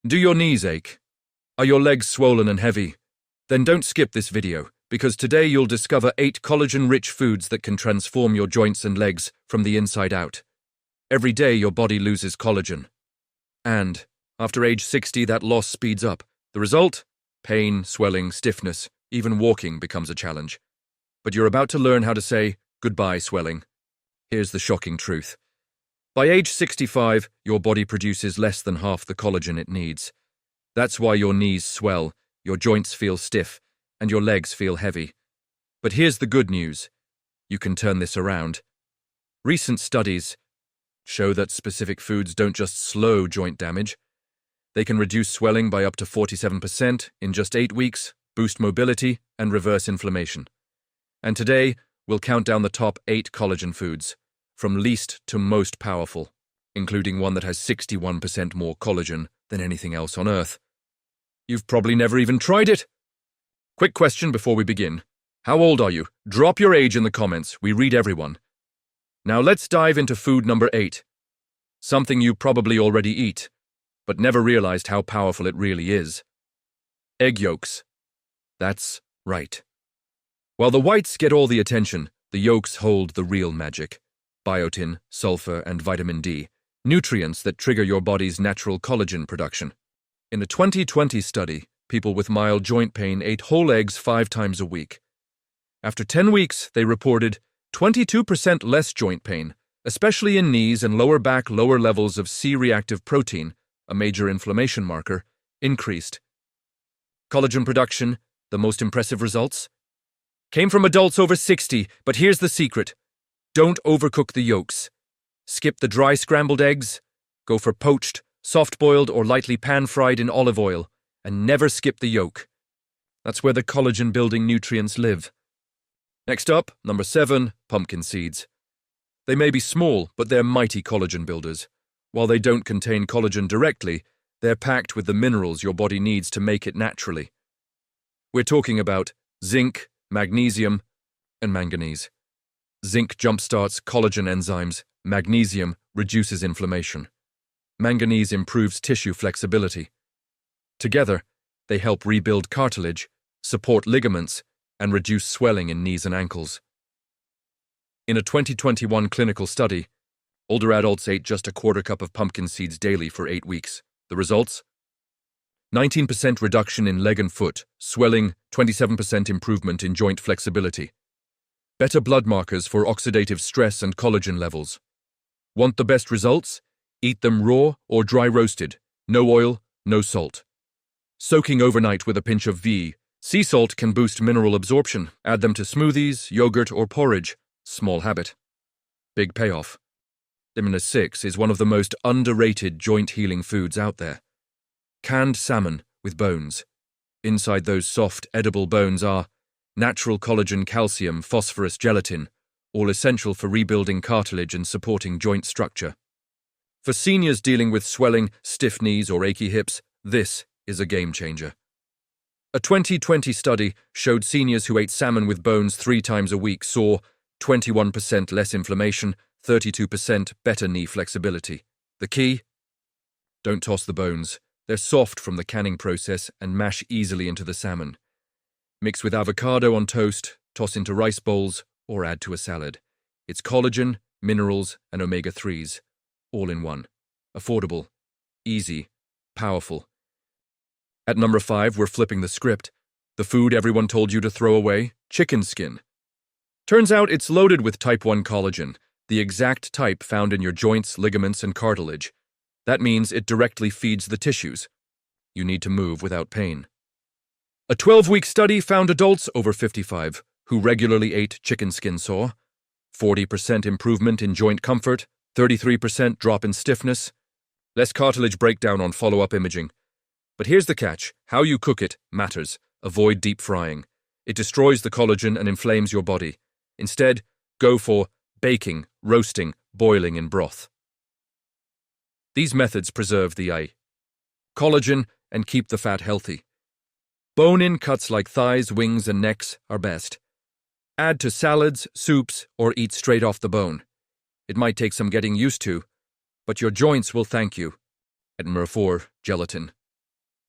Do your knees ache? Are your legs swollen and heavy? Then don't skip this video, because today you'll discover 8 collagen-rich foods that can transform your joints and legs from the inside out. Every day your body loses collagen. And, after age 60, that loss speeds up. The result? Pain, swelling, stiffness, even walking becomes a challenge. But you're about to learn how to say, goodbye, swelling. Here's the shocking truth. By age 65, your body produces less than half the collagen it needs. That's why your knees swell, your joints feel stiff, and your legs feel heavy. But here's the good news. You can turn this around. Recent studies show that specific foods don't just slow joint damage. They can reduce swelling by up to 47% in just 8 weeks, boost mobility, and reverse inflammation. And today, we'll count down the top 8 collagen foods, from least to most powerful, including one that has 61% more collagen than anything else on Earth. You've probably never even tried it. Quick question before we begin. How old are you? Drop your age in the comments. We read everyone. Now let's dive into food number 8. Something you probably already eat, but never realized how powerful it really is. Egg yolks. That's right. While the whites get all the attention, the yolks hold the real magic. Biotin, sulfur, and vitamin D, nutrients that trigger your body's natural collagen production. In a 2020 study, people with mild joint pain ate whole eggs 5 times a week. After 10 weeks, they reported 22% less joint pain, especially in knees and lower back. Lower levels of C-reactive protein, a major inflammation marker, increased. Collagen production, the most impressive results, came from adults over 60, but here's the secret. Don't overcook the yolks. Skip the dry scrambled eggs. Go for poached, soft-boiled, or lightly pan-fried in olive oil, and never skip the yolk. That's where the collagen-building nutrients live. Next up, number 7, pumpkin seeds. They may be small, but they're mighty collagen builders. While they don't contain collagen directly, they're packed with the minerals your body needs to make it naturally. We're talking about zinc, magnesium, and manganese. Zinc jumpstarts collagen enzymes, magnesium reduces inflammation. Manganese improves tissue flexibility. Together, they help rebuild cartilage, support ligaments, and reduce swelling in knees and ankles. In a 2021 clinical study, older adults ate just a quarter cup of pumpkin seeds daily for 8 weeks. The results? 19% reduction in leg and foot, swelling, 27% improvement in joint flexibility. Better blood markers for oxidative stress and collagen levels. Want the best results? Eat them raw or dry roasted. No oil, no salt. Soaking overnight with a pinch of sea salt can boost mineral absorption. Add them to smoothies, yogurt, or porridge. Small habit. Big payoff. Stiffness 6 is one of the most underrated joint healing foods out there. Canned salmon with bones. Inside those soft, edible bones are natural collagen, calcium, phosphorus, gelatin, all essential for rebuilding cartilage and supporting joint structure. For seniors dealing with swelling, stiff knees, or achy hips, this is a game changer. A 2020 study showed seniors who ate salmon with bones 3 times a week saw 21% less inflammation, 32% better knee flexibility. The key? Don't toss the bones. They're soft from the canning process and mash easily into the salmon. Mix with avocado on toast, toss into rice bowls, or add to a salad. It's collagen, minerals, and omega-3s, all in one. Affordable, easy, powerful. At number 5, we're flipping the script. The food everyone told you to throw away, chicken skin. Turns out it's loaded with type 1 collagen, the exact type found in your joints, ligaments, and cartilage. That means it directly feeds the tissues. You need to move without pain. A 12-week study found adults over 55 who regularly ate chicken skin saw 40% improvement in joint comfort, 33% drop in stiffness, less cartilage breakdown on follow-up imaging. But here's the catch. How you cook it matters. Avoid deep frying. It destroys the collagen and inflames your body. Instead, go for baking, roasting, boiling in broth. These methods preserve the collagen and keep the fat healthy. Bone-in cuts like thighs, wings, and necks are best. Add to salads, soups, or eat straight off the bone. It might take some getting used to, but your joints will thank you. At number 4, gelatin.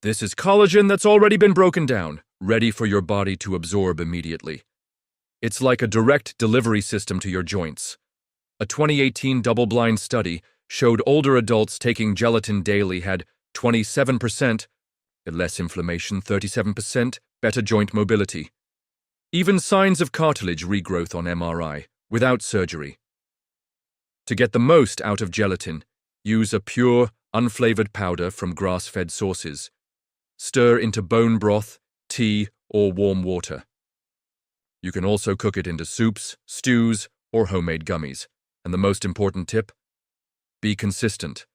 This is collagen that's already been broken down, ready for your body to absorb immediately. It's like a direct delivery system to your joints. A 2018 double-blind study showed older adults taking gelatin daily had 27% less inflammation, 37% better joint mobility. Even signs of cartilage regrowth on MRI, without surgery. To get the most out of gelatin, use a pure, unflavored powder from grass-fed sources. Stir into bone broth, tea, or warm water. You can also cook it into soups, stews, or homemade gummies. And the most important tip? Be consistent.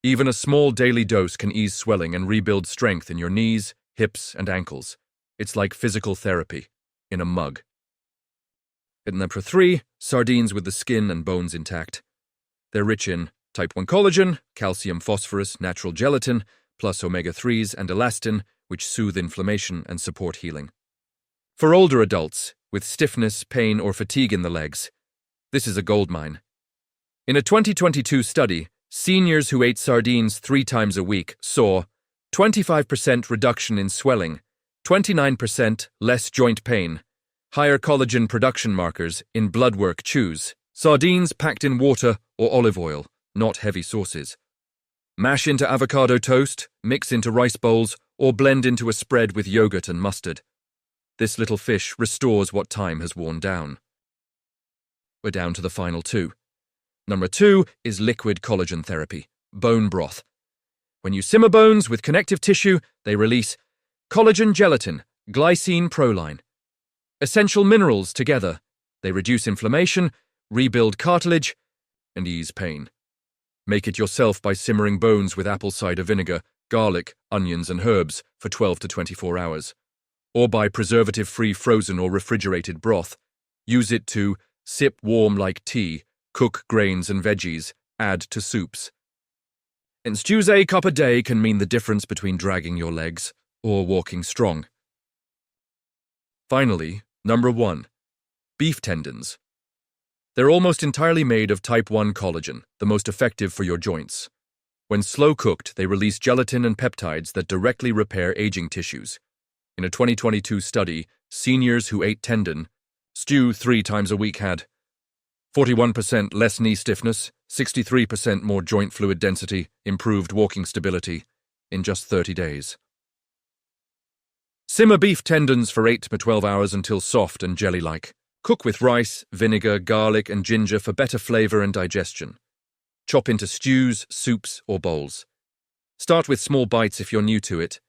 Even a small daily dose can ease swelling and rebuild strength in your knees, hips, and ankles. It's like physical therapy, in a mug. And number 3, sardines with the skin and bones intact. They're rich in type 1 collagen, calcium, phosphorus, natural gelatin, plus omega-3s and elastin, which soothe inflammation and support healing. For older adults, with stiffness, pain, or fatigue in the legs, this is a goldmine. In a 2022 study, seniors who ate sardines 3 times a week saw 25% reduction in swelling, 29% less joint pain, higher collagen production markers in blood work chews, sardines packed in water or olive oil, not heavy sauces. Mash into avocado toast, mix into rice bowls, or blend into a spread with yogurt and mustard. This little fish restores what time has worn down. We're down to the final 2. Number 2 is liquid collagen therapy, bone broth. When you simmer bones with connective tissue, they release collagen gelatin, glycine proline. Essential minerals together. They reduce inflammation, rebuild cartilage, and ease pain. Make it yourself by simmering bones with apple cider vinegar, garlic, onions, and herbs for 12 to 24 hours. Or by preservative-free frozen or refrigerated broth. Use it to sip warm like tea, cook grains and veggies, add to soups. And stews a cup a day can mean the difference between dragging your legs or walking strong. Finally, number 1, beef tendons. They're almost entirely made of type 1 collagen, the most effective for your joints. When slow cooked, they release gelatin and peptides that directly repair aging tissues. In a 2022 study, seniors who ate tendon stew 3 times a week had 41% less knee stiffness, 63% more joint fluid density, improved walking stability in just 30 days. Simmer beef tendons for 8 to 12 hours until soft and jelly-like. Cook with rice, vinegar, garlic, and ginger for better flavor and digestion. Chop into stews, soups, or bowls. Start with small bites if you're new to it.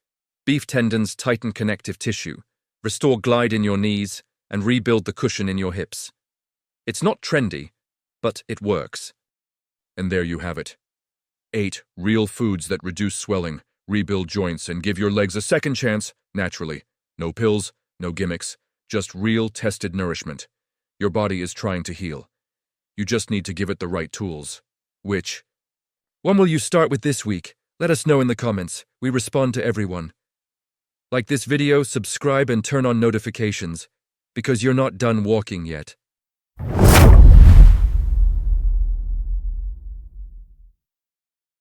Beef tendons tighten connective tissue, restore glide in your knees, and rebuild the cushion in your hips. It's not trendy, but it works. And there you have it. 8 real foods that reduce swelling, rebuild joints, and give your legs a second chance, naturally. No pills, no gimmicks, just real tested nourishment. Your body is trying to heal. You just need to give it the right tools. Which one will you start with this week? Let us know in the comments. We respond to everyone. Like this video, subscribe, and turn on notifications, because you're not done walking yet.